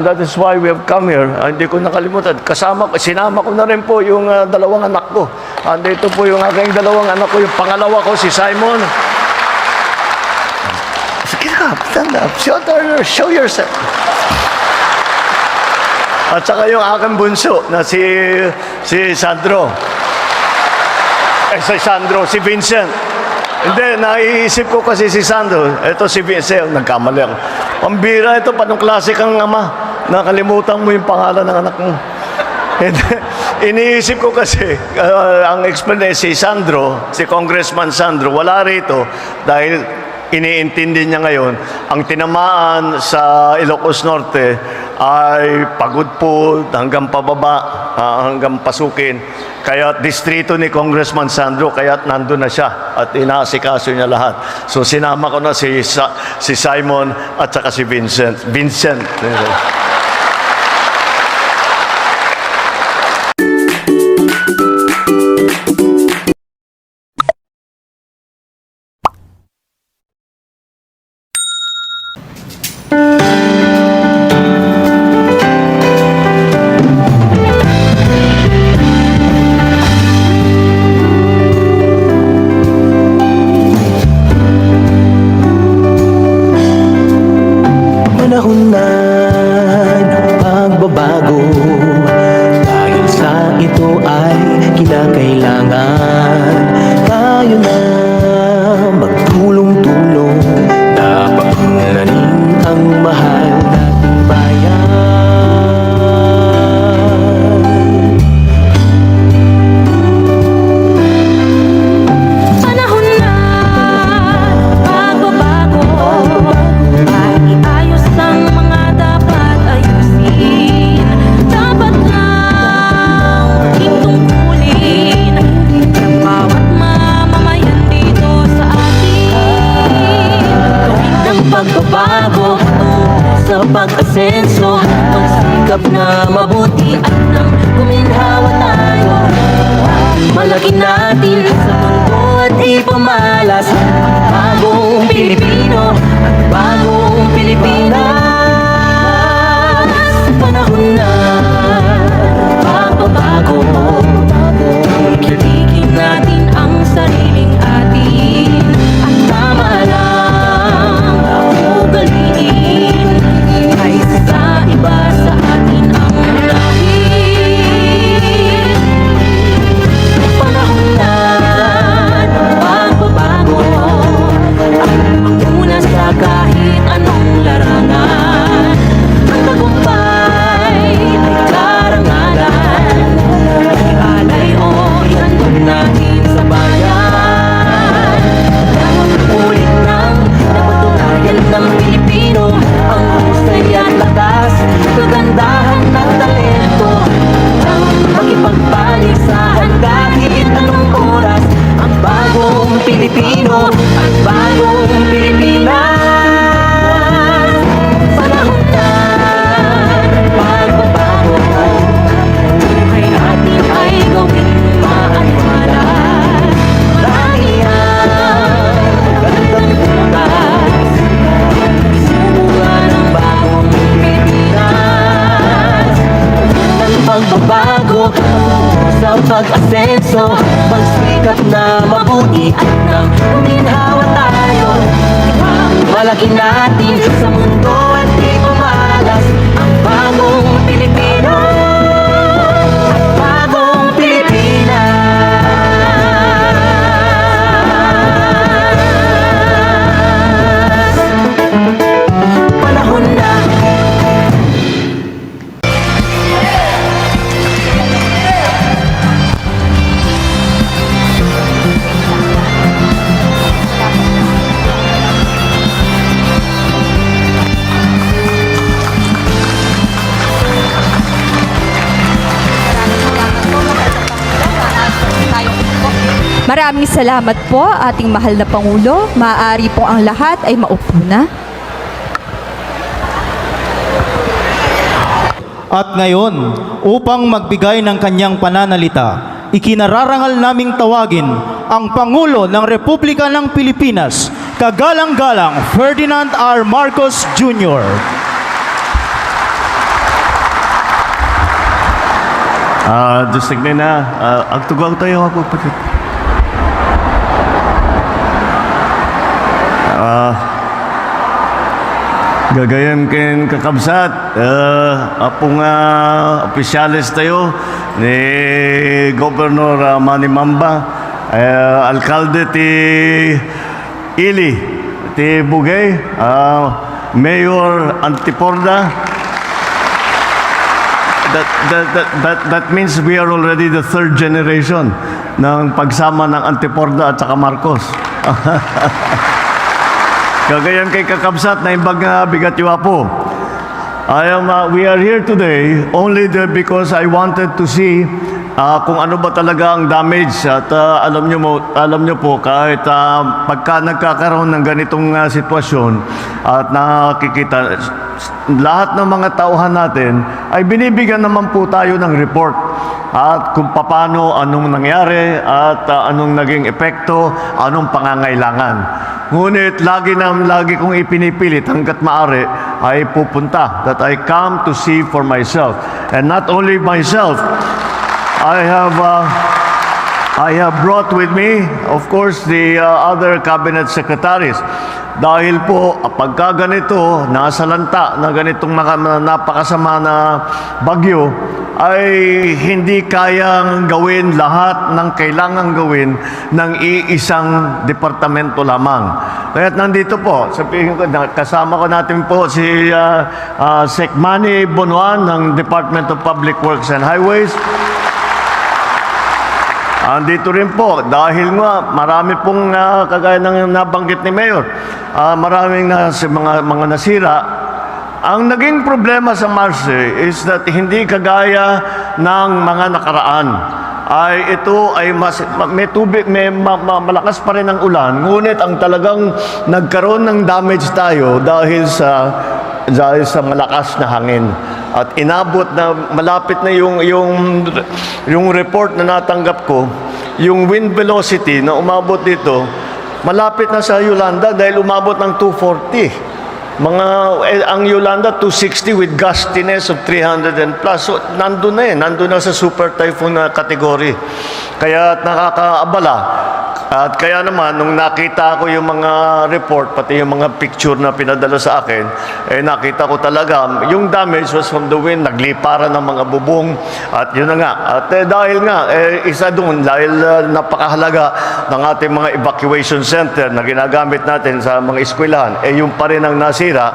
That is why we have come here. Hindi ko nakalimutan. Sinama ko na rin po yung dalawang anak ko. Andito po yung aking dalawang anak ko. Yung pangalawa ko, si Simon. Get up, stand up. Show yourself. At saka yung aking bunso na si Sandro. Si Vincent. Hindi, naiisip ko kasi si Sandro. Ito si Vincent, nagkamali ako. Pambira ito, panong klase kang ama. Nakalimutan mo yung pangalan ng anak mo. Iniisip ko kasi, ang explanation, si Sandro, si Congressman Sandro, wala rito dahil iniintindi niya ngayon, ang tinamaan sa Ilocos Norte ay pagod po hanggang pababa, hanggang pasukin. Kaya distrito ni Congressman Sandro, kaya nandun na siya at inaasikaso niya lahat. So sinama ko na si Simon at saka si Vincent. Panahon na ng pagbabago, dahil sa ito ay kinakailangan tayo na magtulong-tulong na paunlarin ang mahal nating bayan. Panahon na pagbabago, ay iayos ang mga dapat ayusin. Dapat lang muling tungkulin ng bawat mamamayan dito sa atin. Gawin ng pagbabago sa pag-asenso, magsikap na mabuti at nang guminhawa tayo. Malaki natin sa mundo at ipamalas ang bagong Pilipino at bagong Pilipinas. Panahon na pagbabago, tungkilikin natin ang sariling atin at tama lang ang ugaliin kaysa sa iba sa atin ang unahin. Panahon na ng pagbabago, ang una sa kahit anong larangan. Ang tagumpay ay karangalan, ialay o ihandog natin sa bayan. Dahil ulit nang napatunayan ng Pilipino ang husay at lakas, kagandahan at talento. Ang makipagpaligsahan kahit anong oras, ang bagong Pilipino at bagong Pilipinas. Panahon na ng pagbabago, buhay natin ay gawing maaliwalas. Marami ang magandang bukas, isumuha ng bagong Pilipinas. Ng pagbabago sa pag-asenso, magsikap na mabuti at nang guminhawa tayo. Malaki natin sa mundo at di mamalas ang bagong Pilipino at bagong Pilipinas. Panahon na. Maraming salamat po, ating mahal na Pangulo. Maaari po ang lahat ay maupo na. At ngayon, upang magbigay ng kanyang pananalita, ikinararangal naming tawagin ang Pangulo ng Republika ng Pilipinas, Kagalang-galang Ferdinand R. Marcos Jr. Just tignan na. Agtugaw tayo ako pa. Gagayan ken kakabsat, apong opisyalis tayo ni Governor Manny Mamba, alkalde ti Ili, ti Bugay, Mayor Antiporda. That means we are already the third generation ng pagsama ng Antiporda at saka Marcos. Kagayan kay kakabsat na imbag nga bigat po. We are here today only because I wanted to see kung ano ba talaga ang damage at alam nyo po kahit pagka nagkakaroon ng ganitong sitwasyon at nakikita lahat ng mga tauhan natin ay binibigyan naman po tayo ng report at kung paano, anong nangyari at anong naging epekto, anong pangangailangan. Ngunit lagi kong ipinipilit hanggat maaari ay pupunta that I come to see for myself. And not only myself, I have brought with me, of course, the other cabinet secretaries. Dahil po, pagka ganito, nasa lanta na ganitong napakasama na bagyo, ay hindi kayang gawin lahat ng kailangang gawin ng iisang departamento lamang. Kaya nandito po, sabihin ko, kasama ko natin po si Sec Manny Bonuan ng Department of Public Works and Highways. Andito rin po, dahil nga marami pong kagaya ng nabanggit ni Mayor, maraming mga nasira. Ang naging problema sa Marse is that hindi kagaya ng mga nakaraan. Ito ay may tubig, malakas pa rin ang ulan, ngunit ang talagang nagkaroon ng damage tayo dahil sa malakas na hangin. At inabot na malapit na yung report na natanggap ko, yung wind velocity na umabot dito, malapit na sa Yolanda dahil umabot ng 240. Ang Yolanda 260 with gustiness of 300 and plus. So nandun na sa super typhoon na category. Kaya nakakaabala. At kaya naman, nung nakita ko yung mga report, pati yung mga picture na pinadala sa akin, nakita ko talaga, yung damage was from the wind, nagliparan ng mga bubong, at yun na nga. At dahil nga, isa doon, dahil napakahalaga ng ating mga evacuation center na ginagamit natin sa mga eskwelahan, yung pa rin ang nasira,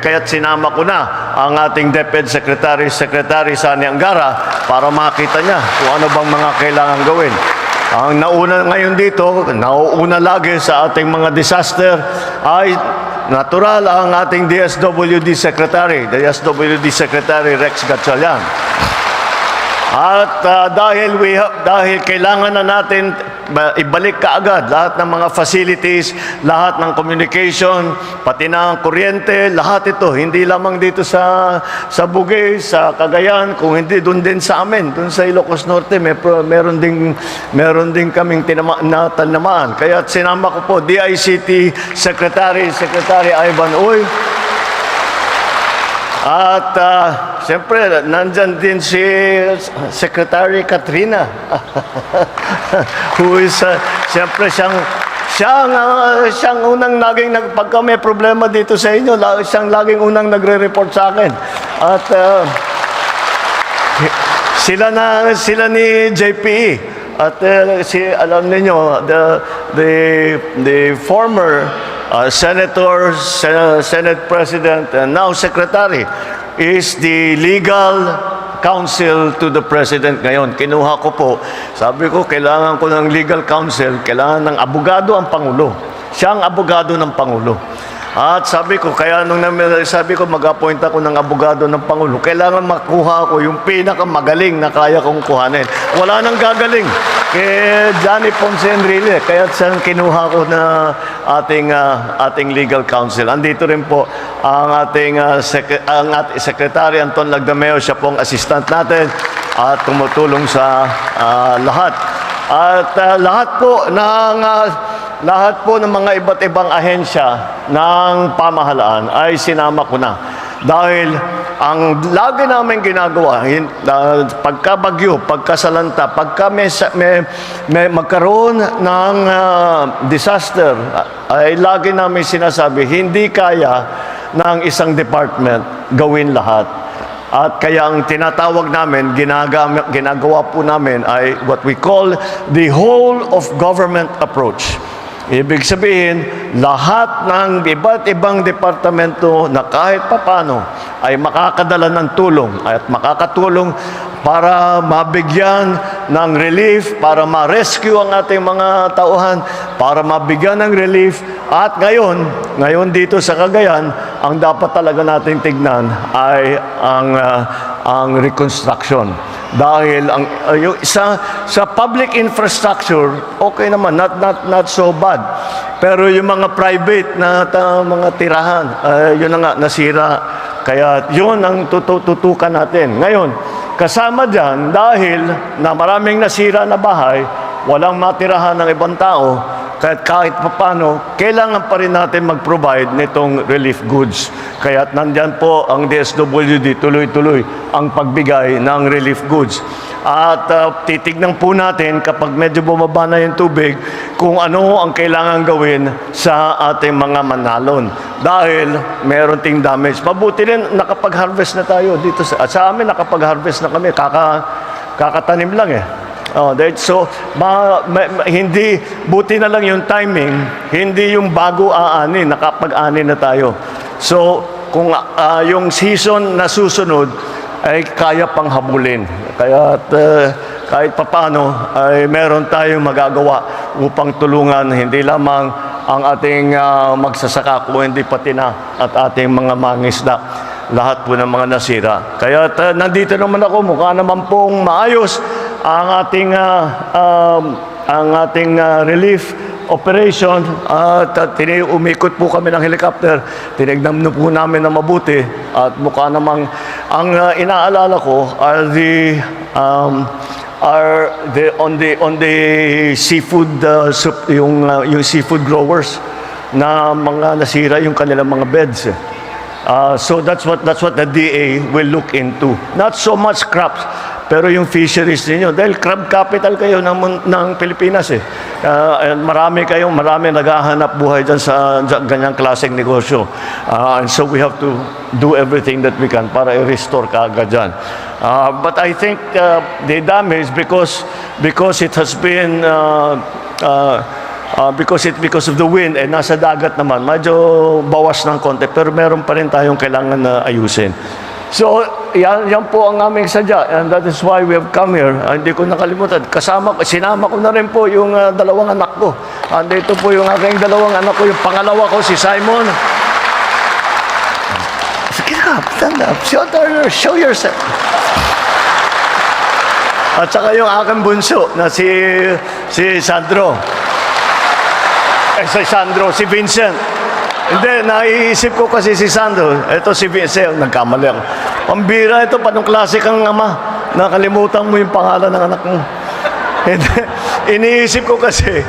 kaya't sinama ko na ang ating DepEd Secretary Sani Angara para makita niya kung ano bang mga kailangan gawin. Ang nauna ngayon dito, nauuna lagi sa ating mga disaster ay natural ang ating DSWD Secretary Rex Gatchalian. At dahil kailangan na natin ibalik kaagad lahat ng mga facilities, lahat ng communication, pati ng kuryente, lahat ito, hindi lamang dito sa Bugay, sa Cagayan, kung hindi doon din sa amin, doon sa Ilocos Norte, meron din kaming tinamaan. Kaya sinama ko po DICT Secretary Ivan Uy. At siyempre, nandyan din si Secretary Katrina, who is, siyempre, siyang unang laging, pagka may problema dito sa inyo, siyang laging unang nagre-report sa akin. At sila ni JPE. At alam niyo, the former Senator, Senate President, and now Secretary, is the legal counsel to the President ngayon. Kinuha ko po, sabi ko, kailangan ko ng legal counsel, kailangan ng abogado ang Pangulo. Siya ang abogado ng Pangulo. At sabi ko, mag-appoint ako ng abogado ng Pangulo. Kailangan makuha ko yung pinakamagaling na kaya kong kuhanin. Wala nang gagaling. Kay Johnny Ponce Enrile, kaya siyang kinuha ko na ating legal counsel. Andito rin po ang ating Secretary Anton Lagdameo, siya pong assistant natin at tumutulong sa lahat. At lahat po ng mga iba't ibang ahensya ng pamahalaan ay sinama ko na. Dahil ang lagi namin ginagawa, pagkabagyo, pagkasalanta, pagka may magkaroon ng disaster, ay lagi namin sinasabi, hindi kaya ng isang department gawin lahat. At kaya ang tinatawag namin, ginagawa po namin ay what we call the whole of government approach. Ibig sabihin, lahat ng iba't ibang departamento na kahit papano ay makakadala ng tulong at makakatulong para mabigyan ng relief, para ma-rescue ang ating mga tauhan, para mabigyan ng relief. At ngayon dito sa Cagayan, ang dapat talaga nating tignan ay ang reconstruction. Dahil yung sa public infrastructure, okay naman, not so bad. Pero yung mga private na mga tirahan, yun na nga, nasira. Kaya yun ang tututukan natin. Ngayon, kasama dyan, dahil na maraming nasira na bahay, walang matirahan ng ibang tao, kahit papano, kailangan pa rin natin mag-provide nitong relief goods. Kaya nandyan po ang DSWD, tuloy-tuloy ang pagbigay ng relief goods. At titignan po natin kapag medyo bumaba na yung tubig kung ano ang kailangan gawin sa ating mga manalon. Dahil meron ting damage. Mabuti rin nakapag-harvest na tayo dito. Sa amin nakapag-harvest na kami. Kakatanim lang eh. So, hindi, buti na lang yung timing, hindi yung bago aanin, nakapag-ani na tayo. So, kung yung season na susunod ay kaya pang habulin. Kaya kahit papano ay meron tayong magagawa upang tulungan hindi lamang ang ating magsasaka, kung hindi pati na at ating mga mangisda. Lahat po ng mga nasira. Kaya nandito naman ako, mukha naman pong maayos ang ating relief operation. At umikot po kami ng helicopter. Tinignan po namin na mabuti at mukha namang ang inaalala ko on the seafood yung seafood growers na mga nasira yung kanilang mga beds. So that's what the DA will look into. Not so much crops, pero yung fisheries ninyo. Dahil crab capital kayo ng Pilipinas eh. Marami naghahanap buhay dyan sa ganyang klaseng negosyo. And so we have to do everything that we can para i-restore kaagad dyan. But I think the damage because it has been because of the wind, nasa dagat naman, medyo bawas ng konti, pero meron pa rin tayong kailangan na ayusin. So, yan po ang aming sadya, and that is why we have come here. Hindi ko nakalimutan. Sinama ko na rin po yung dalawang anak ko. Andito po yung aking dalawang anak ko. Yung pangalawa ko, si Simon. Sige ka, stand up. Show yourself. At saka yung aking bunso na si Sandro. Si Vincent. Hindi, naiisip ko kasi si Sandro. Ito si Vincent, nagkamali ako. Pambira ito, panong klase kang ama. Nakalimutan mo yung pangalan ng anak mo. Iniisip ko kasi,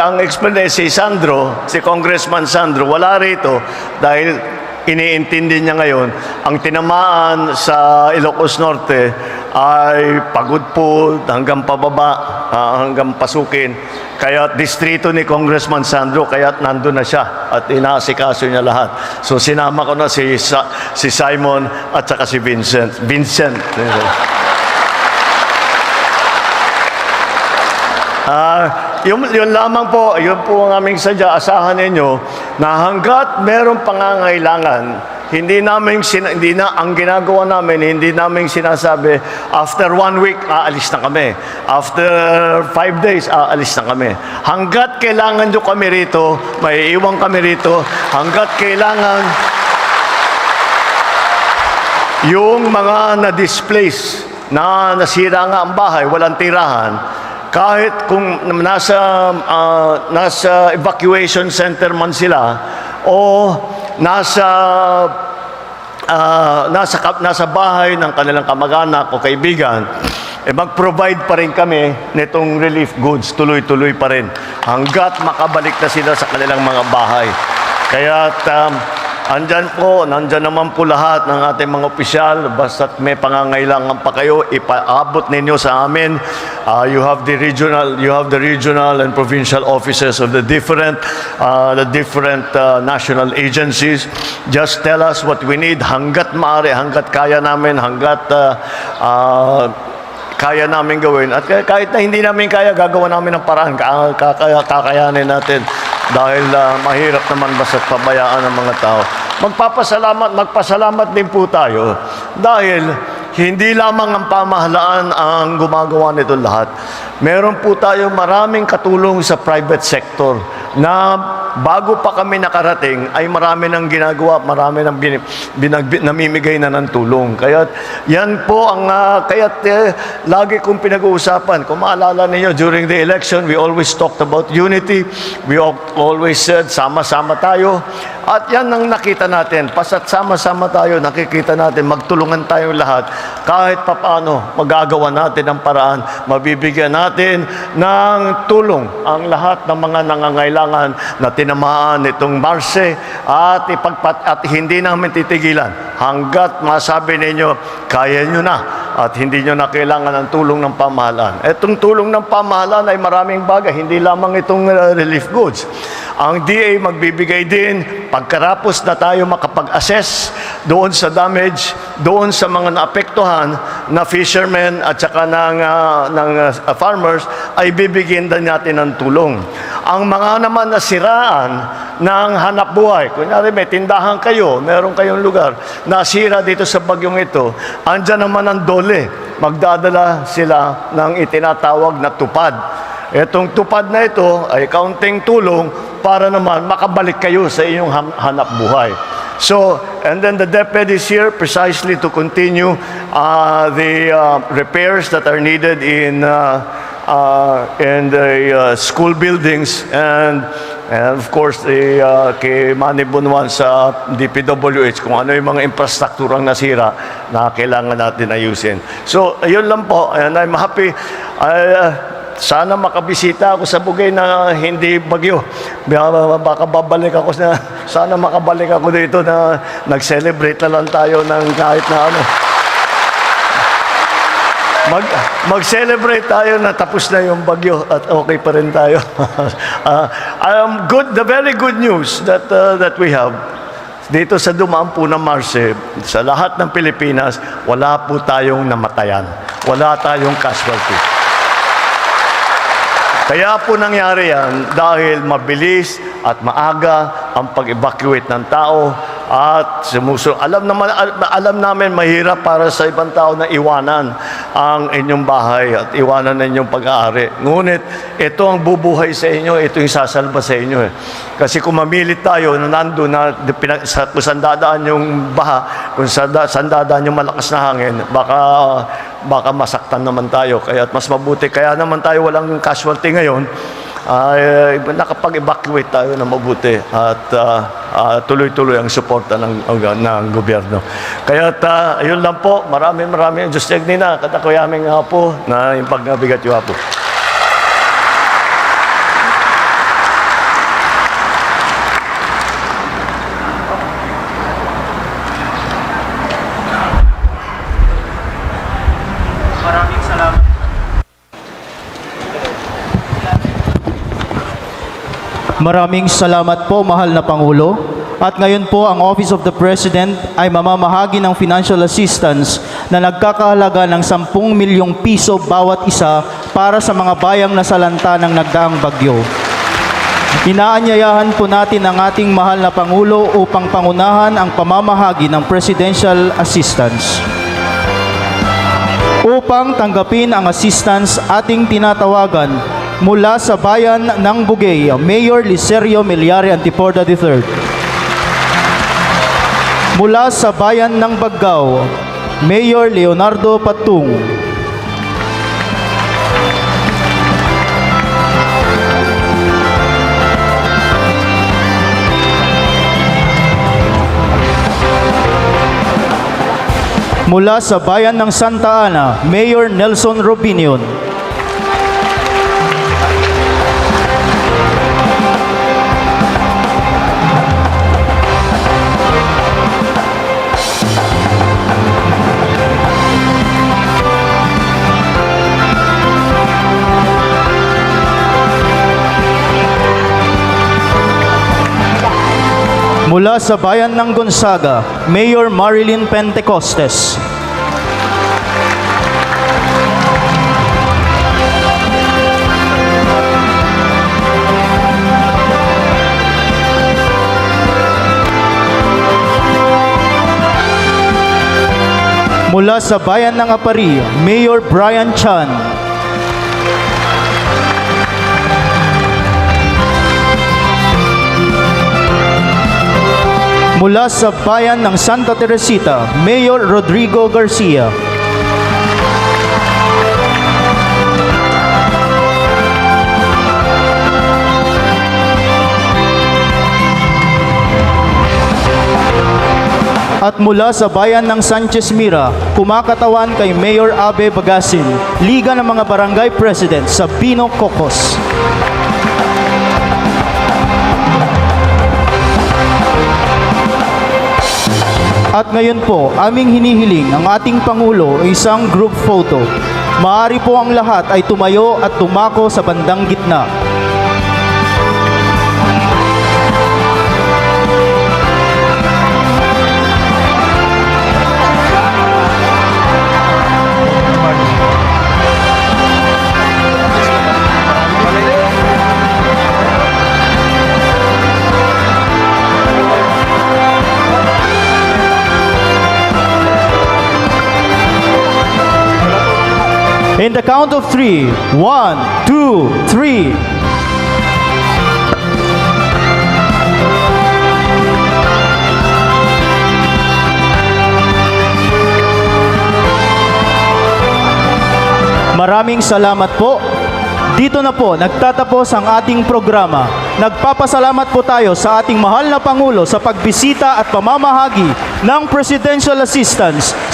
ang explanation, si Congressman Sandro, wala rito dahil iniintindi niya ngayon, ang tinamaan sa Ilocos Norte ay pagod po hanggang pababa, hanggang pasukin. Kaya distrito ni Congressman Sandro, kaya nandun na siya at inaasikaso niya lahat. So sinama ko na si Simon at saka si Vincent. Yun lamang po, yun po ang aming sadya. Asahan ninyo na hanggat merong pangangailangan, ang ginagawa namin, hindi namin sinasabi, after 1 week, aalis na kami. After 5 days, aalis na kami. Hanggat kailangan nyo kami rito, may iwan kami rito, hanggat kailangan yung mga na-displace, na nasira nga ang bahay, walang tirahan, kahit kung nasa evacuation center man sila o nasa bahay ng kanilang kamag-anak o kaibigan, mag-provide pa rin kami nitong relief goods, tuloy-tuloy pa rin hanggat makabalik na sila sa kanilang mga bahay. Kaya nandyan naman po lahat ng ating mga opisyal. Basta't may pangangailangan pa kayo, ipaabot ninyo sa amin. You have the regional and provincial offices of the different national agencies. Just tell us what we need hanggat maaari, hanggat kaya namin, hanggat kaya namin gawin. At kahit na hindi namin kaya, gagawa namin ng paraan. Kakayanin natin. Dahil mahirap naman basta't pabayaan ng mga tao. Magpasalamat din po tayo. Dahil hindi lamang ang pamahalaan ang gumagawa nito lahat. Meron po tayo maraming katulong sa private sector na bago pa kami nakarating ay marami nang ginagawa, marami nang namimigay na ng tulong. Kaya yan po ang lagi kong pinag-uusapan. Kung maalala ninyo, during the election, we always talked about unity. We always said, sama-sama tayo. At yan ang nakita natin. Pasat sama-sama tayo, nakikita natin, magtulungan tayong lahat. Kahit papaano, magagawa natin ang paraan, mabibigyan natin ng tulong ang lahat ng mga nangangailangan na tinamaan itong Marse at hindi namin titigilan hanggat masabi ninyo, kaya nyo na at hindi nyo na kailangan ng tulong ng pamahalaan. Itong tulong ng pamahalaan ay maraming bagay, hindi lamang itong relief goods. Ang DA magbibigay din pagkarapos na tayo makapag-assess doon sa damage, doon sa mga naapektuhan na fishermen at saka ng farmers, ay bibigyan din natin ng tulong. Ang mga naman nasiraan ng hanap buhay, kunyari may tindahan kayo, meron kayong lugar, nasira dito sa bagyong ito, andyan naman ang dole, magdadala sila ng itinatawag na tupad. Itong tupad na ito ay kaunting tulong para naman makabalik kayo sa inyong hanap buhay. So, and then the DepEd is here precisely to continue the repairs that are needed in the school buildings and of course kay Manny Bunuan sa DPWH kung ano yung mga infrastrukturang nasira na kailangan natin ayusin. So, ayun lang po, and I'm happy. Sana makabisita ako sa Bugay na hindi bagyo. Baka babalik ako sana makabalik ako dito na nag-celebrate na lang tayo ng kahit na ano. Mag-celebrate tayo na tapos na yung bagyo at okay pa rin tayo. The very good news that we have dito sa dumaan po ng Marse, sa lahat ng Pilipinas, wala po tayong namatayan. Wala tayong casualty. Kaya po nangyari yan dahil mabilis at maaga ang pag-evacuate ng tao at alam namin mahirap para sa ibang tao na iwanan ang inyong bahay at iwanan ng inyong pag-aari. Ngunit ito ang bubuhay sa inyo, ito yung sasalba sa inyo. Kasi kung mamilit tayo na nandun na kung saan dadaan yung baha, kung saan dadaan yung malakas na hangin, baka masaktan naman tayo. Kaya mas mabuti, kaya naman tayo walang casualty ngayon, nakapag-evacuate tayo na mabuti at tuloy-tuloy ang suporta ng gobyerno. Kaya ayun lang po, maraming Diyos na katakuyaming nga po na yung pagnabigat yung po. Maraming salamat po, mahal na Pangulo. At ngayon po, ang Office of the President ay mamamahagi ng financial assistance na nagkakahalaga ng 10 milyong piso bawat isa para sa mga bayang nasalanta ng nagdaang bagyo. Inaanyayahan po natin ang ating mahal na Pangulo upang pangunahan ang pamamahagi ng presidential assistance. Upang tanggapin ang assistance, ating tinatawagan mula sa bayan ng Bugay, Mayor Licerio Milyari Antiporda III. Mula sa bayan ng Baggao, Mayor Leonardo Patung. Mula sa bayan ng Santa Ana, Mayor Nelson Robinion. Mula sa bayan ng Gonzaga, Mayor Marilyn Pentecostes. Mula sa bayan ng Apari, Mayor Brian Chan. Mula sa bayan ng Santa Teresita, Mayor Rodrigo Garcia. At mula sa bayan ng Sanchez Mira, kumakatawan kay Mayor Abe Bagasin, Liga ng mga Barangay President sa Pino Cocos. At ngayon po, aming hinihiling ang ating Pangulo ay isang group photo. Maaari po ang lahat ay tumayo at tumako sa bandang gitna. In the count of 3, 1, 2, 3. Maraming salamat po. Dito na po nagtatapos ang ating programa. Nagpapasalamat po tayo sa ating mahal na Pangulo sa pagbisita at pamamahagi ng Presidential Assistance.